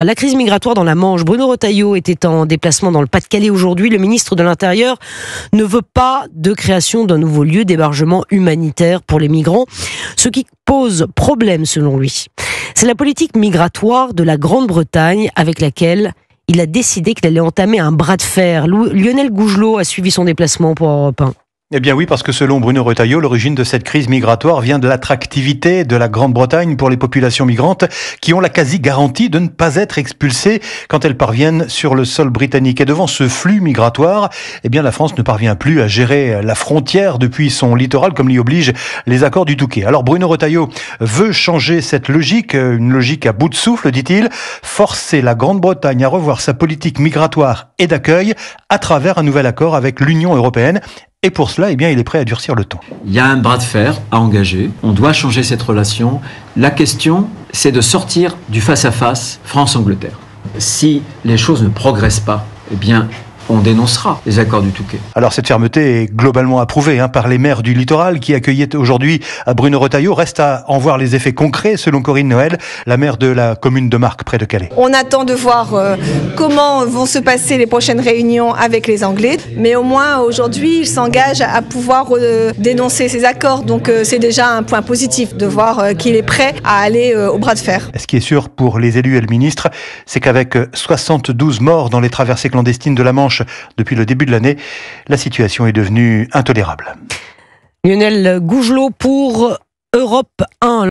La crise migratoire dans la Manche. Bruno Retailleau était en déplacement dans le Pas-de-Calais aujourd'hui. Le ministre de l'Intérieur ne veut pas de création d'un nouveau lieu d'hébergement humanitaire pour les migrants, ce qui pose problème selon lui. C'est la politique migratoire de la Grande-Bretagne avec laquelle il a décidé qu'il allait entamer un bras de fer. Lionel Gougelot a suivi son déplacement pour Europe 1. Eh bien oui, parce que selon Bruno Retailleau, l'origine de cette crise migratoire vient de l'attractivité de la Grande-Bretagne pour les populations migrantes qui ont la quasi-garantie de ne pas être expulsées quand elles parviennent sur le sol britannique. Et devant ce flux migratoire, eh bien la France ne parvient plus à gérer la frontière depuis son littoral comme l'y obligent les accords du Touquet. Alors Bruno Retailleau veut changer cette logique, une logique à bout de souffle, dit-il, forcer la Grande-Bretagne à revoir sa politique migratoire et d'accueil à travers un nouvel accord avec l'Union européenne. Et pour cela, eh bien, il est prêt à durcir le ton. Il y a un bras de fer à engager. On doit changer cette relation. La question, c'est de sortir du face-à-face France-Angleterre. Si les choses ne progressent pas, eh bien, on dénoncera les accords du Touquet. Alors cette fermeté est globalement approuvée par les maires du littoral qui accueillaient aujourd'hui Bruno Retailleau. Reste à en voir les effets concrets selon Corinne Noël, la maire de la commune de Marques près de Calais. On attend de voir comment vont se passer les prochaines réunions avec les Anglais. Mais au moins aujourd'hui, ils s'engagent à pouvoir dénoncer ces accords. Donc c'est déjà un point positif de voir qu'il est prêt à aller au bras de fer. Ce qui est sûr pour les élus et le ministre, c'est qu'avec 72 morts dans les traversées clandestines de la Manche depuis le début de l'année, la situation est devenue intolérable. Lionel Gougelot pour Europe 1.